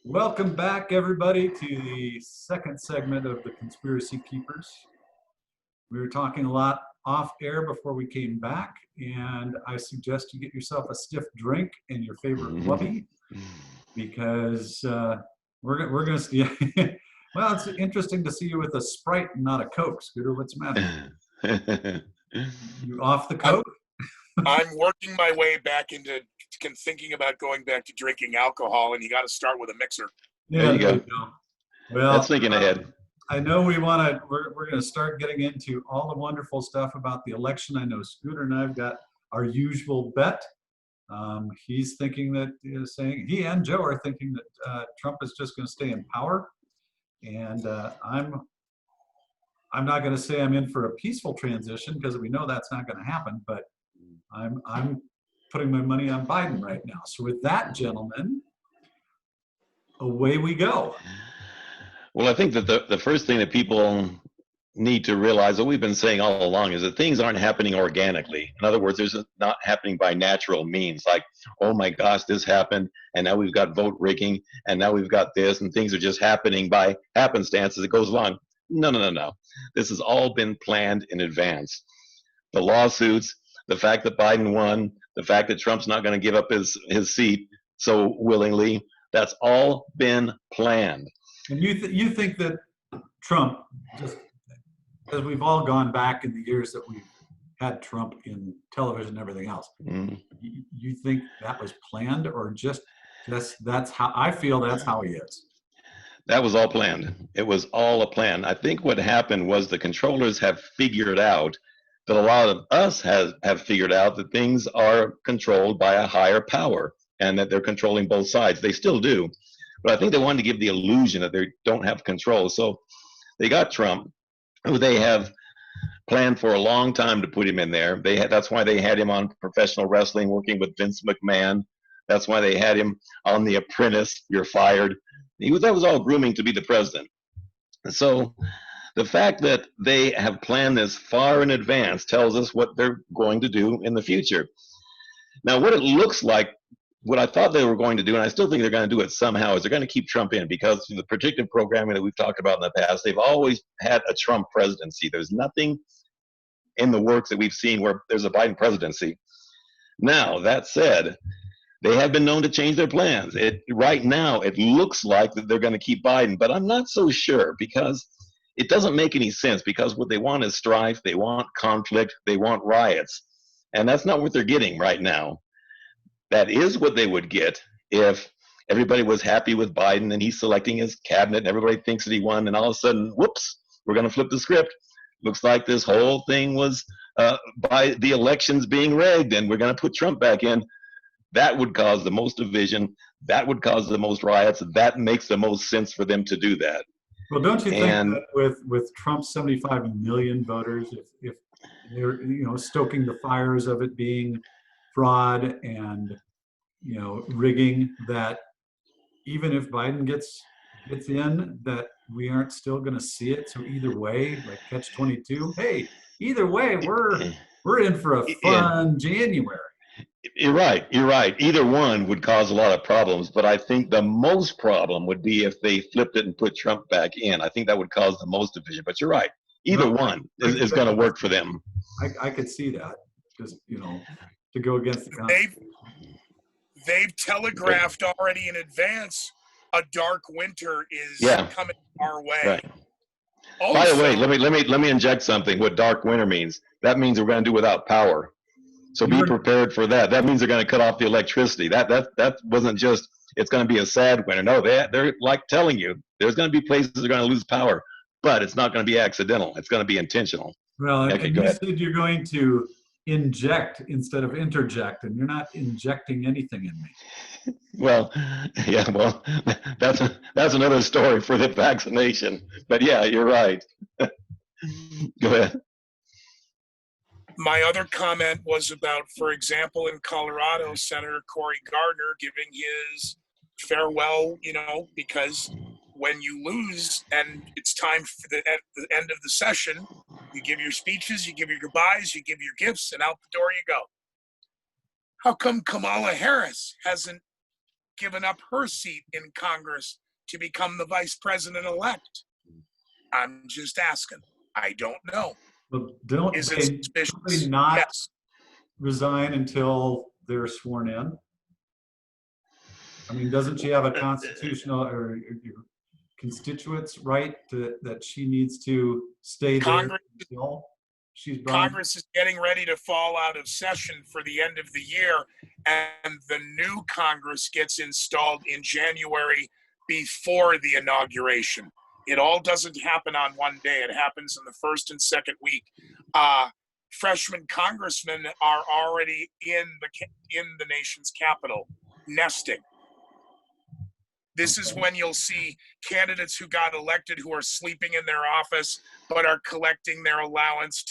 Welcome back, everybody, to the second segment of the Conspiracy Keepers. We were talking a lot off air before we came back, and I suggest you get yourself a stiff drink and your favorite wubby because we're going to. Well, it's interesting to see you with a Sprite and not a Coke, Scooter. What's the matter? You off the Coke? I'm working my way back into thinking about going back to drinking alcohol, and you got to start with a mixer. Yeah, there you go. Well, that's thinking ahead. I know we want to. We're going to start getting into all the wonderful stuff about the election. I know Scooter and I've got our usual bet. He's thinking that he and Joe are thinking that Trump is just going to stay in power, and I'm not going to say I'm in for a peaceful transition because we know that's not going to happen. But I'm putting my money on Biden right now. So with that, gentlemen, away we go. Well, I think that the first thing that people need to realize, what we've been saying all along, is that things aren't happening organically. In other words, there's not happening by natural means, like, oh my gosh, this happened, and now we've got vote rigging, and now we've got this, and things are just happening by happenstance as it goes along. No. This has all been planned in advance. The lawsuits, the fact that Biden won, the fact that Trump's not going to give up his seat so willingly, that's all been planned. And you think that Trump, just as we've all gone back in the years that we've had Trump in television and everything else, you think that was planned, or just that's how I feel that's how he is? That was all planned. It was all a plan. I think what happened was the controllers have figured out that a lot of us have figured out that things are controlled by a higher power and that they're controlling both sides. They still do. But I think they wanted to give the illusion that they don't have control. So they got Trump, who they have planned for a long time to put him in there. That's why they had him on professional wrestling, working with Vince McMahon. That's why they had him on The Apprentice, You're Fired. That was all grooming to be the president. So the fact that they have planned this far in advance tells us what they're going to do in the future. Now, what it looks like, what I thought they were going to do, and I still think they're going to do it somehow, is they're going to keep Trump in, because through the predictive programming that we've talked about in the past, they've always had a Trump presidency. There's nothing in the works that we've seen where there's a Biden presidency. Now, that said, they have been known to change their plans. Right now, it looks like that they're going to keep Biden, but I'm not so sure, because it doesn't make any sense, because what they want is strife, they want conflict, they want riots, and that's not what they're getting right now. That is what they would get if everybody was happy with Biden and he's selecting his cabinet and everybody thinks that he won, and all of a sudden, whoops, we're going to flip the script. Looks like this whole thing was by the elections being rigged and we're going to put Trump back in. That would cause the most division. That would cause the most riots. That makes the most sense for them to do that. Well, don't you think that with Trump's 75 million voters, if they're stoking the fires of it being fraud and rigging, that even if Biden gets in, that we aren't still going to see it? So either way, like catch-22, hey, either way, we're in for a fun January. You're right. Either one would cause a lot of problems, but I think the most problem would be if they flipped it and put Trump back in. I think that would cause the most division, but you're right. Either one is going to work for them. I could see that, just, to go against the Constitution. They've telegraphed already in advance a dark winter is coming our way. Right. Also, by the way, let me inject something. What dark winter means? That means we're going to do without power. So be prepared for that. That means they're going to cut off the electricity. That wasn't just, it's going to be a sad winter. No, they're like telling you, there's going to be places that are going to lose power, but it's not going to be accidental. It's going to be intentional. Well, and you said you're going to inject instead of interject, and you're not injecting anything in me. Well, yeah, that's another story for the vaccination. But yeah, you're right. Go ahead. My other comment was about, for example, in Colorado, Senator Cory Gardner giving his farewell, because when you lose and it's time for the end of the session, you give your speeches, you give your goodbyes, you give your gifts, and out the door you go. How come Kamala Harris hasn't given up her seat in Congress to become the vice president-elect? I'm just asking. I don't know. But don't Is it they suspicious? typically not Yes. resign until they're sworn in? I mean, doesn't she have a constitutional or your constituents right that she needs to stay there Congress, until she's brought? Congress is getting ready to fall out of session for the end of the year, and the new Congress gets installed in January before the inauguration. It all doesn't happen on one day. It happens in the first and second week. Freshman congressmen are already in the nation's capital, nesting. This is when you'll see candidates who got elected who are sleeping in their office but are collecting their allowance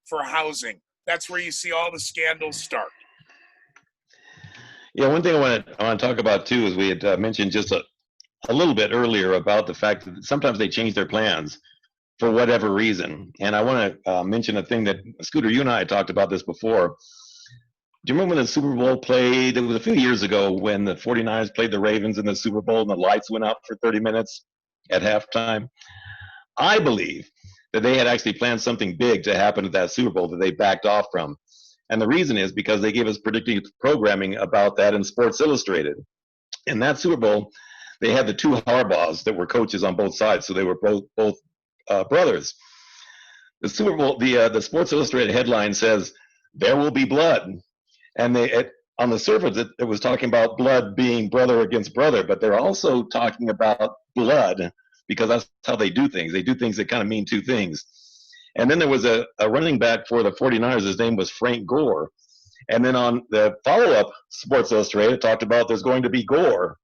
for housing. That's where you see all the scandals start. Yeah, one thing I want to talk about too is we had mentioned just a little bit earlier about the fact that sometimes they change their plans for whatever reason. And I want to mention a thing that, Scooter, you and I had talked about this before. Do you remember when the Super Bowl played? It was a few years ago when the 49ers played the Ravens in the Super Bowl and the lights went out for 30 minutes at halftime. I believe that they had actually planned something big to happen at that Super Bowl that they backed off from. And the reason is because they gave us predictive programming about that in Sports Illustrated. In that Super Bowl, they had the two Harbaughs that were coaches on both sides, so they were both brothers. The Super Bowl, the Sports Illustrated headline says, "There will be blood." And on the surface, it was talking about blood being brother against brother, but they're also talking about blood because that's how they do things. They do things that kind of mean two things. And then there was a running back for the 49ers. His name was Frank Gore. And then on the follow-up, Sports Illustrated talked about there's going to be gore.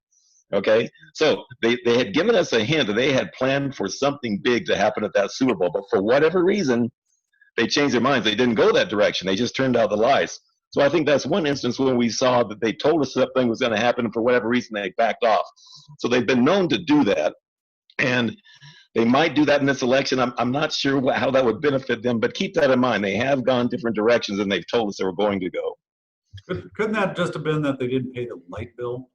Okay, so they had given us a hint that they had planned for something big to happen at that Super Bowl, but for whatever reason, they changed their minds. They didn't go that direction. They just turned out the lies. So I think that's one instance when we saw that they told us something was going to happen, and for whatever reason, they backed off. So they've been known to do that, and they might do that in this election. I'm not sure how that would benefit them, but keep that in mind. They have gone different directions than they've told us they were going to go. Couldn't that just have been that they didn't pay the light bill?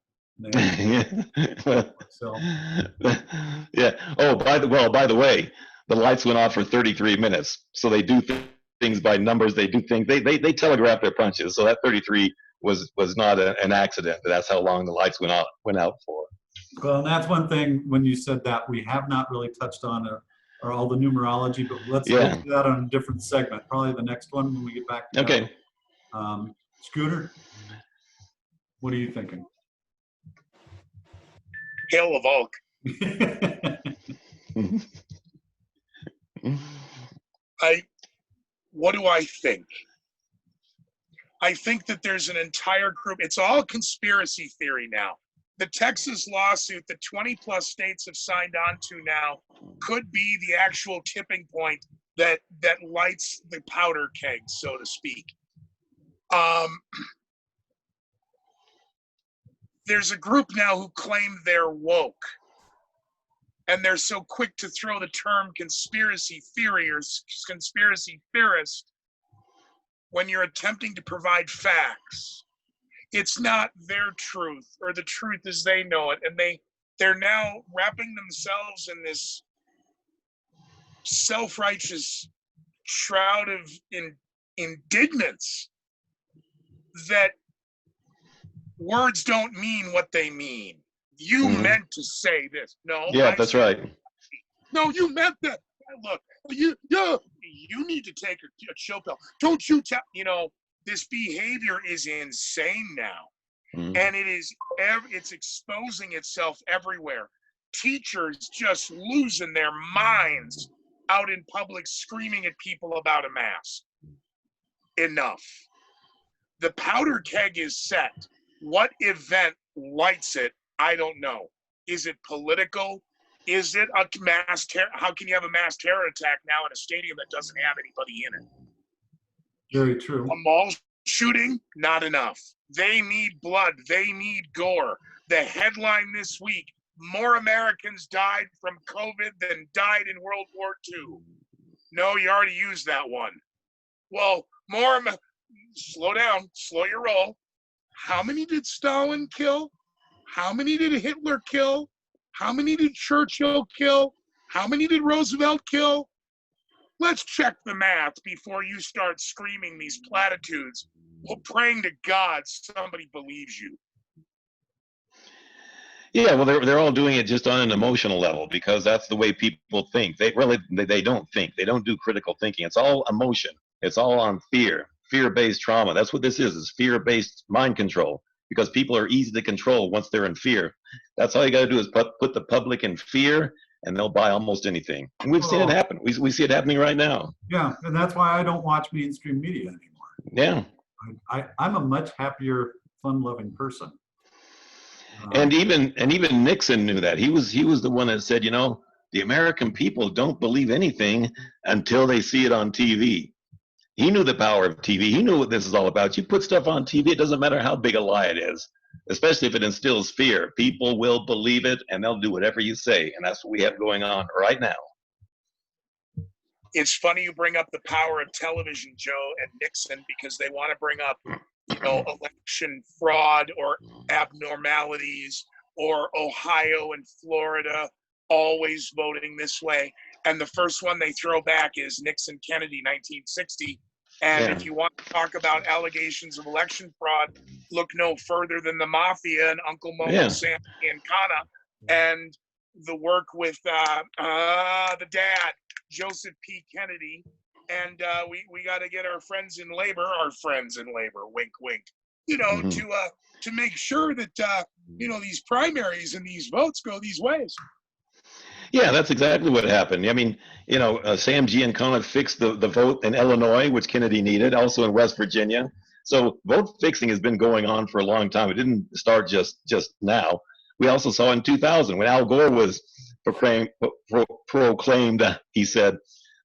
So yeah. Oh, by the way, the lights went off for 33 minutes. So they do things by numbers. They do things. They telegraph their punches. So that 33 was not an accident. That's how long the lights went out for. Well, and that's one thing when you said that we have not really touched on or all the numerology, but let's do that on a different segment. Probably the next one when we get back to okay. That. Scooter, what are you thinking? Hail of Oak. What do I think? I think that there's an entire group. It's all conspiracy theory now. The Texas lawsuit that 20 plus states have signed on to now could be the actual tipping point that lights the powder keg, so to speak. There's a group now who claim they're woke, and they're so quick to throw the term conspiracy theory or conspiracy theorist when you're attempting to provide facts. It's not their truth or the truth as they know it, and they're now wrapping themselves in this self-righteous shroud of indignance that words don't mean what they mean. You meant to say this. No. Yeah, that's right. No, you meant that. Look, you need to take a chill pill. Don't you tell, this behavior is insane now. And it's exposing itself everywhere. Teachers just losing their minds out in public screaming at people about a mask. Enough. The powder keg is set. What event lights it? I don't know. Is it political? Is it a mass terror? How can you have a mass terror attack now in a stadium that doesn't have anybody in it? Very true. A mall shooting? Not enough. They need blood. They need gore. The headline this week, more Americans died from COVID than died in World War II. No, you already used that one. Well, slow down, slow your roll. How many did Stalin kill? How many did Hitler kill? How many did Churchill kill? How many did Roosevelt kill? Let's check the math before you start screaming these platitudes. Well, praying to God somebody believes you. Yeah, well, they're all doing it just on an emotional level because that's the way people think. They don't think. They don't do critical thinking. It's all emotion. It's all on fear-based trauma. That's what this is fear-based mind control because people are easy to control once they're in fear. That's all you got to do is put the public in fear and they'll buy almost anything. And we've seen it happen. We see it happening right now. Yeah, and that's why I don't watch mainstream media anymore. Yeah. I'm a much happier, fun-loving person. And even Nixon knew that. He was the one that said, the American people don't believe anything until they see it on TV. He knew the power of TV. He knew what this is all about. You put stuff on TV, it doesn't matter how big a lie it is, especially if it instills fear. People will believe it and they'll do whatever you say. And that's what we have going on right now. It's funny you bring up the power of television, Joe, and Nixon, because they want to bring up election fraud or abnormalities or Ohio and Florida always voting this way. And the first one they throw back is Nixon Kennedy 1960. And if you want to talk about allegations of election fraud, look no further than the mafia and Uncle Momo, Sam and Kana, and the work with the dad, Joseph P. Kennedy. And we got to get our friends in labor, wink, wink, to make sure that, these primaries and these votes go these ways. Yeah, that's exactly what happened. I mean, Sam Giancana fixed the vote in Illinois, which Kennedy needed, also in West Virginia. So vote fixing has been going on for a long time. It didn't start just now. We also saw in 2000 when Al Gore was proclaimed, he said,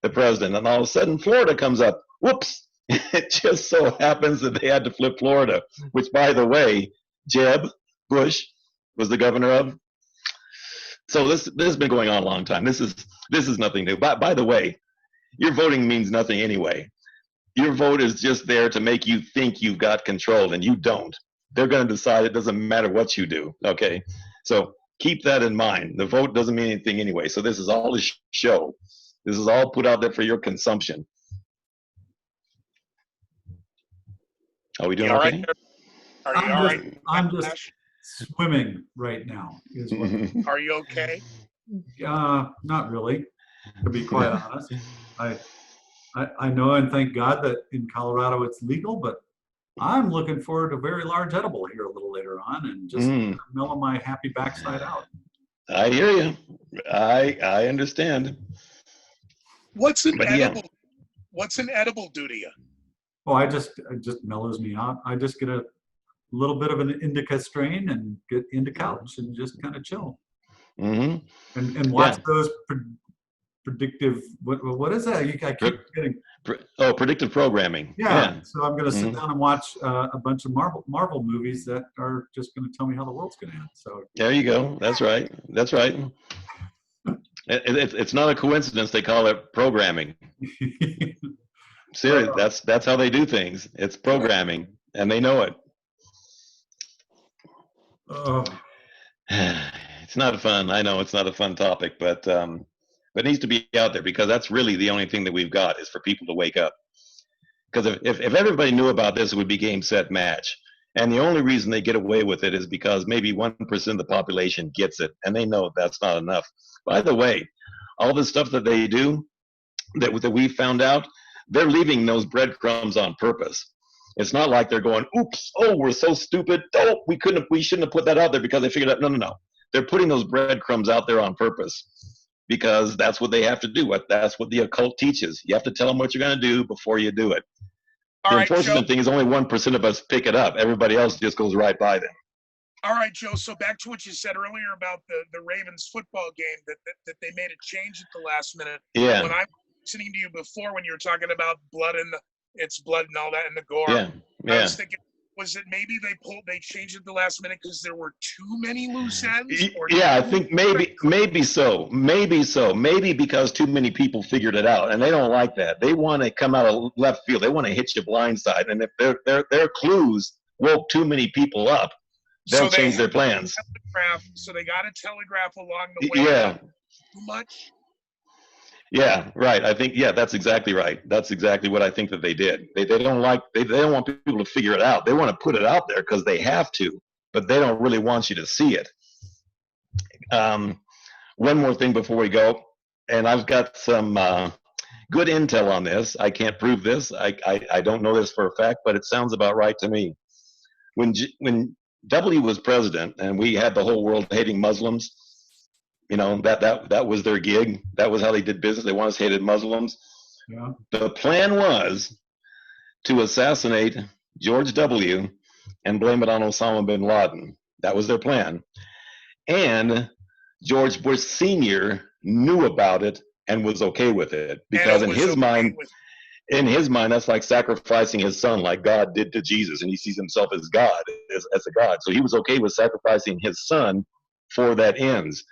the president, and all of a sudden Florida comes up. Whoops! It just so happens that they had to flip Florida, which, by the way, Jeb Bush was the governor of. So this has been going on a long time. This is nothing new. By the way, your voting means nothing anyway. Your vote is just there to make you think you've got control, and you don't. They're going to decide. It doesn't matter what you do. Okay, so keep that in mind. The vote doesn't mean anything anyway. So this is all a show. This is all put out there for your consumption. Are we doing okay? Are you all right? I'm just swimming right now. Is what. Are you okay? Not really, to be quite honest. I know and thank God that in Colorado it's legal, but I'm looking forward to a very large edible here a little later on and just mellow my happy backside out. I hear you. I understand. What's an edible? What's an edible do to you? Oh, it just mellows me out. I just get a little bit of an indica strain and get into couch and just kind of chill. And watch those predictive. What is that? I keep getting. Predictive programming. Yeah. So I'm going to sit down and watch a bunch of Marvel movies that are just going to tell me how the world's going to end. So there you go. That's right. That's right. It's not a coincidence they call it programming. Seriously, that's how they do things. It's programming, and they know it. It's not fun. I know it's not a fun topic, but it needs to be out there because that's really the only thing that we've got is for people to wake up. Because if everybody knew about this, it would be game, set, match. And the only reason they get away with it is because maybe 1% of the population gets it, and they know that's not enough. By the way, all the stuff that they do that we found out, they're leaving those breadcrumbs on purpose. It's not like they're going, oops, oh, we're so stupid. Oh, we shouldn't have put that out there because they figured out, no. They're putting those breadcrumbs out there on purpose because that's what they have to do. That's what the occult teaches. You have to tell them what you're going to do before you do it. The unfortunate thing is only 1% of us pick it up. Everybody else just goes right by them. All right, Joe. So back to what you said earlier about the Ravens football game that they made a change at the last minute. Yeah. When I was listening to you before, when you were talking about blood and it's blood and all that and the gore. Yeah. I was thinking, was it maybe they changed it at the last minute because there were too many loose ends? Yeah, I think maybe so. Maybe because too many people figured it out, and they don't like that. They want to come out of left field. They want to hit you blindside, and if their clues woke too many people up, they'll So change their plans. So they got to telegraph along the way. Yeah. Too much. Yeah, right. I think, yeah, that's exactly right. That's exactly what I think that they did. They don't like, they don't want people to figure it out. They want to put it out there because they have to, but they don't really want you to see it. One more thing before we go, and I've got some good intel on this. I can't prove this. I don't know this for a fact, but it sounds about right to me. When W was president and we had the whole world hating Muslims, you know, that was their gig. That was how they did business. They wanted us hated Muslims. Yeah. The plan was to assassinate George W. and blame it on Osama bin Laden. That was their plan. And George Bush Sr. knew about it and was okay with it, because in his mind, that's like sacrificing his son, like God did to Jesus, and he sees himself as God, as a God. So he was okay with sacrificing his son for that ends.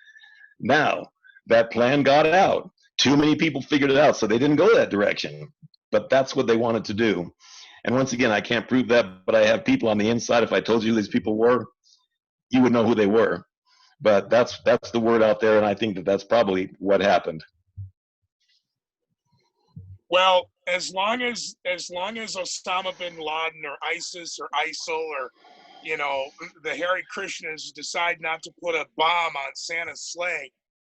Now, that plan got out. Too many people figured it out, so they didn't go that direction. But that's what they wanted to do. And once again, I can't prove that, but I have people on the inside. If I told you who these people were, you would know who they were. But that's the word out there, and I think that that's probably what happened. Well, as long as Osama bin Laden or ISIS or ISIL or, you know, the Hare Krishnas decide not to put a bomb on Santa's sleigh,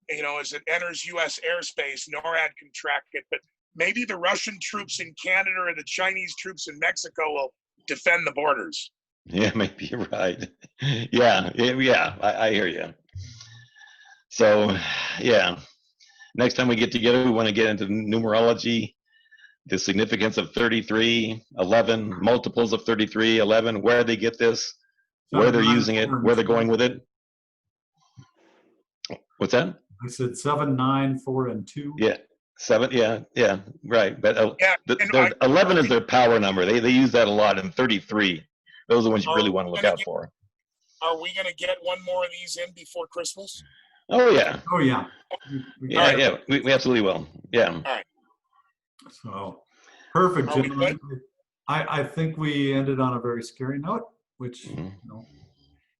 you know, as it enters U.S. airspace, NORAD can track it. But maybe the Russian troops in Canada or the Chinese troops in Mexico will defend the borders. Yeah, maybe you're right. Yeah, I hear you. So, yeah, next time we get together, we want to get into numerology, the significance of 33, 11, multiples of 33, 11, where they get this, where they're using it, where they're going with it. What's that? I said 7, 9, 4, and 2. Yeah, 7. Yeah, right. But Yeah, 11 is their power number. They use that a lot. And 33, those are the ones you really want to look out for. Are we going to get one more of these in before Christmas? Oh yeah. Oh yeah. We absolutely will. Yeah. All right. So perfect, gentlemen. I think we ended on a very scary note, which you know,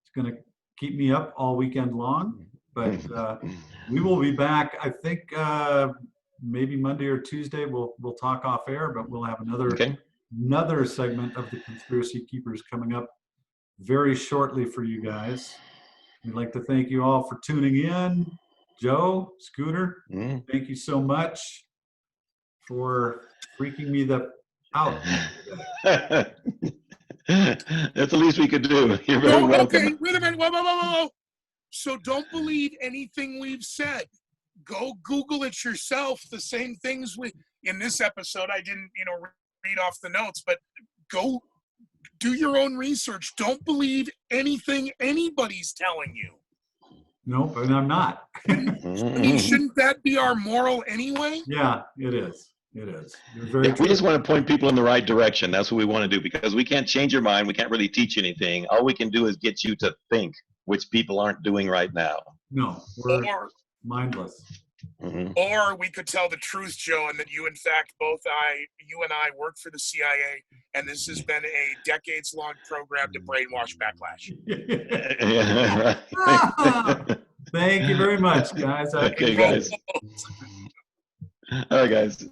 it's going to keep me up all weekend long. But we will be back. I think maybe Monday or Tuesday we'll talk off air, but we'll have another segment of the Conspiracy Keepers coming up very shortly for you guys. We'd like to thank you all for tuning in. Joe, Scooter, thank you so much for freaking me out. That's the least we could do. You're very welcome. Okay, wait a minute. Whoa. So don't believe anything we've said. Go Google it yourself. The same things in this episode, I didn't, read off the notes, but go do your own research. Don't believe anything anybody's telling you. Nope, and I'm not. I mean, shouldn't that be our moral anyway? Yeah, it is. It is. You're very we just want to point people in the right direction. That's what we want to do, because we can't change your mind. We can't really teach you anything. All we can do is get you to think, which people aren't doing right now. No, we're mindless. Or we could tell the truth, Joe, and that you, in fact, you and I work for the CIA, and this has been a decades-long program to brainwash backlash. Thank you very much, guys. Okay, guys. All right, guys.